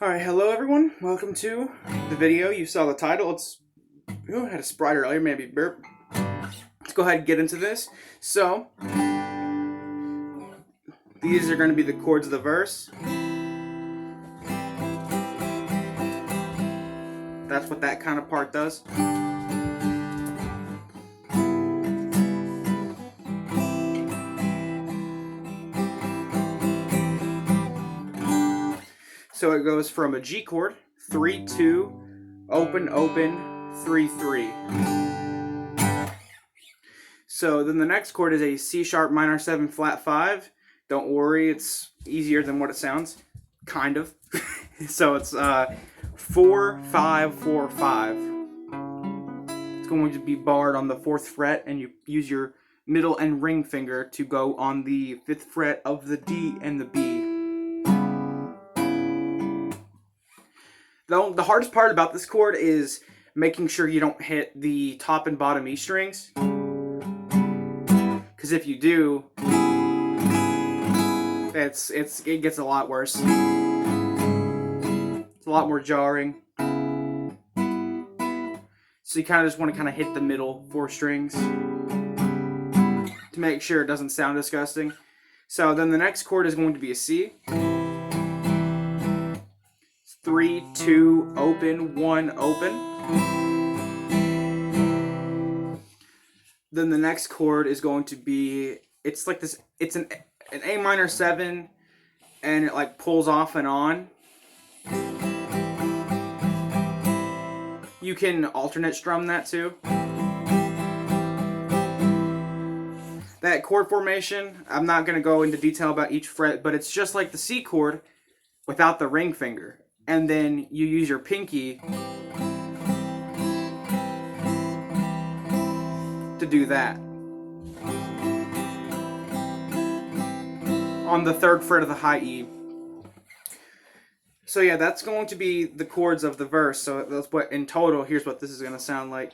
Alright, hello everyone. Welcome to the video. You saw the title. I had a sprite earlier, maybe burp. Let's go ahead and get into this. So, these are going to be the chords of the verse. That's what that kind of part does. So it goes from a G chord, 3-2, open, open, 3-3. So then the next chord is a C sharp minor 7 flat 5. Don't worry, it's easier than what it sounds, kind of. So it's 4, 5, 4, 5. It's going to be barred on the 4th fret, and you use your middle and ring finger to go on the 5th fret of the D and the B. The hardest part about this chord is making sure you don't hit the top and bottom E strings, because if you do, it gets a lot worse. It's a lot more jarring. So you kind of just want to hit the middle 4 strings to make sure it doesn't sound disgusting. So then the next chord is going to be a C. 3, 2, open, 1, open. Then the next chord is going to be, it's like this, it's an A minor 7, and it like pulls off and on. You can alternate strum that too. That chord formation, I'm not going to go into detail about each fret, but it's just like the C chord without the ring finger. And then you use your pinky to do that. On the 3rd fret of the high E. So yeah, that's going to be the chords of the verse. So that's what, in total, here's what this is going to sound like.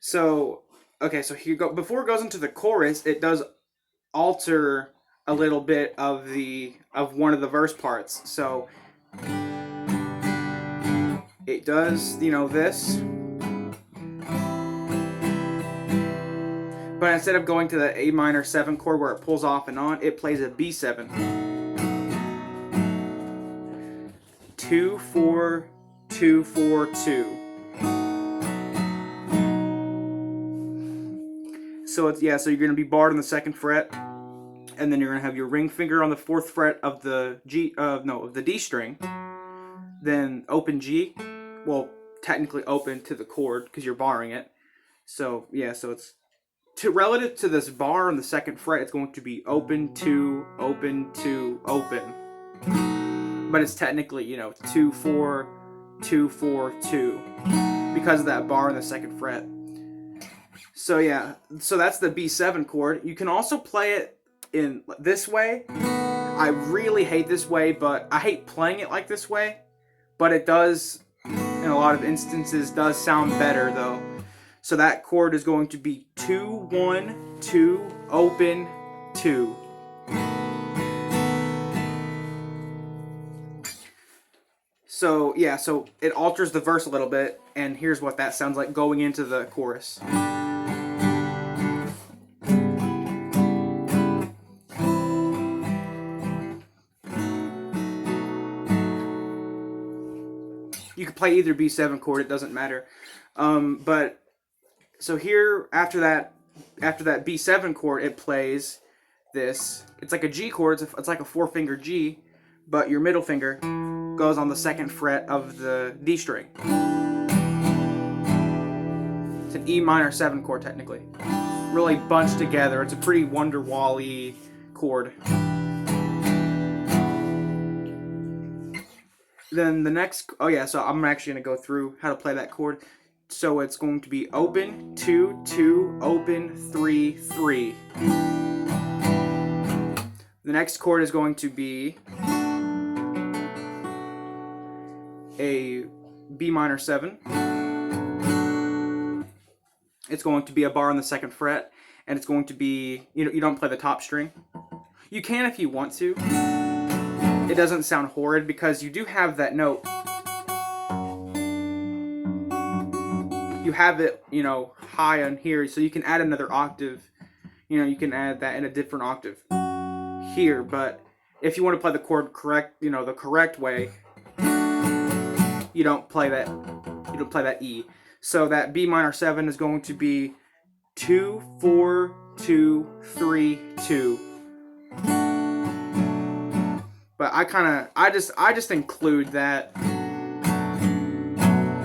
So, okay, so here go. Before it goes into the chorus, it does alter a little bit of one of the verse parts. So it does, this. But instead of going to the A minor 7 chord where it pulls off and on, it plays a B7. 2, 4, 2, 4, 2. So it's, so you're going to be barred on the 2nd fret, and then you're going to have your ring finger on the 4th fret of the of the D string, then open G, well, technically open to the chord because you're barring it. So so it's relative to this bar on the 2nd fret, it's going to be open, 2, open, 2, open. But it's technically, 2, 4, 2, 4, 2 because of that bar on the 2nd fret. So so that's the B7 chord. You can also play it in this way. I really hate this way, but I hate playing it like this way. But it does, in a lot of instances, does sound better though. So that chord is going to be 2, 1, 2, open, 2. So so it alters the verse a little bit, and here's what that sounds like going into the chorus. You could play either B7 chord, it doesn't matter. But so here, after that B7 chord, it plays this. It's like a G chord. It's like a 4-finger G, but your middle finger goes on the 2nd fret of the D string. It's an E minor 7 chord technically. Really bunched together. It's a pretty Wonderwall-y chord. Then the next, so I'm actually going to go through how to play that chord. So it's going to be open, 2, 2, open, 3, 3. The next chord is going to be a B minor 7. it's going to be a bar on the 2nd fret, and it's going to be, you don't play the top string. You can if you want to. It doesn't sound horrid because you do have that note. You have it, high on here, so you can add another octave. You can add that in a different octave here, but if you want to play the chord correct, the correct way, you don't play that E. So that B minor 7 is going to be 2, 4, 2, 3, 2. But I just include that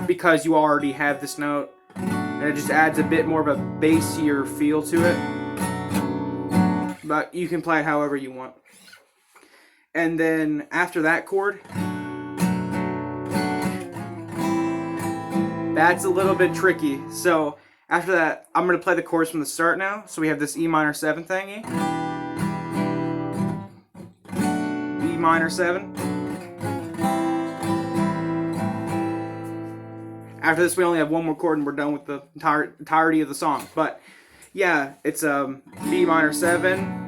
because you already have this note, and it just adds a bit more of a bassier feel to it. But you can play it however you want. And then after that chord, that's a little bit tricky. So after that, I'm going to play the chorus from the start now. So we have this E minor 7 thingy. E minor 7. After this, we only have one more chord and we're done with the entirety of the song. But yeah, it's B minor 7,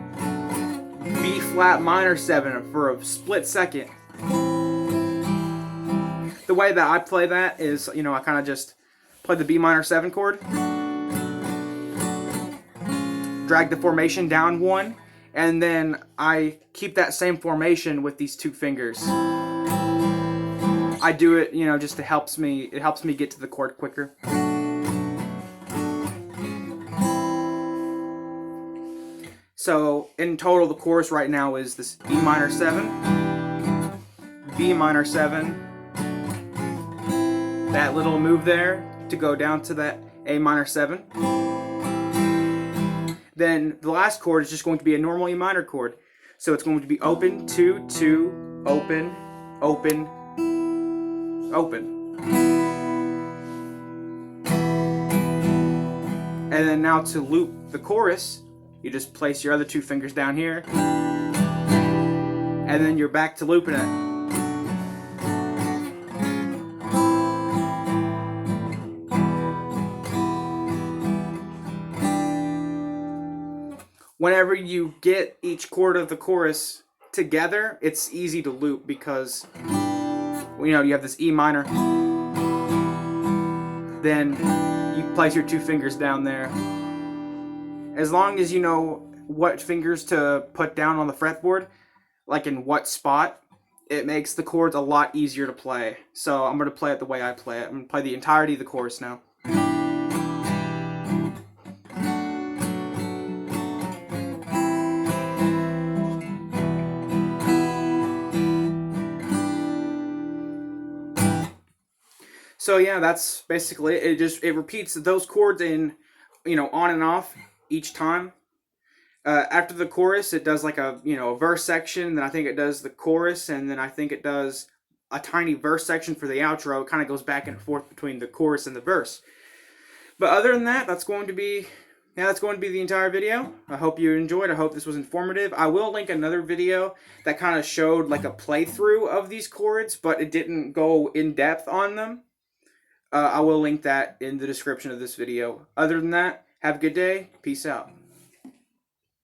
B flat minor 7 for a split second. The way that I play that is, I kind of just play the B minor 7 chord, drag the formation down 1, and then I keep that same formation with these 2 fingers. I do it, just it helps me get to the chord quicker. So in total, the chorus right now is this E minor 7, B minor 7, that little move there to go down to that A minor 7. Then the last chord is just going to be a normal E minor chord. So it's going to be open, 2, 2, open, open, open. And then now to loop the chorus, you just place your other 2 fingers down here, and then you're back to looping it. Whenever you get each chord of the chorus together, it's easy to loop because you have this E minor, then you place your 2 fingers down there. As long as you know what fingers to put down on the fretboard, like in what spot, it makes the chords a lot easier to play. So I'm going to play it the way I play it. I'm going to play the entirety of the chorus now. So yeah, that's basically it. It repeats those chords in, on and off each time. After the chorus, it does like a verse section. Then I think it does the chorus, and then I think it does a tiny verse section for the outro. It kind of goes back and forth between the chorus and the verse. But other than that, that's going to be the entire video. I hope you enjoyed. I hope this was informative. I will link another video that kind of showed like a playthrough of these chords, but it didn't go in depth on them. I will link that in the description of this video. Other than that, have a good day. Peace out.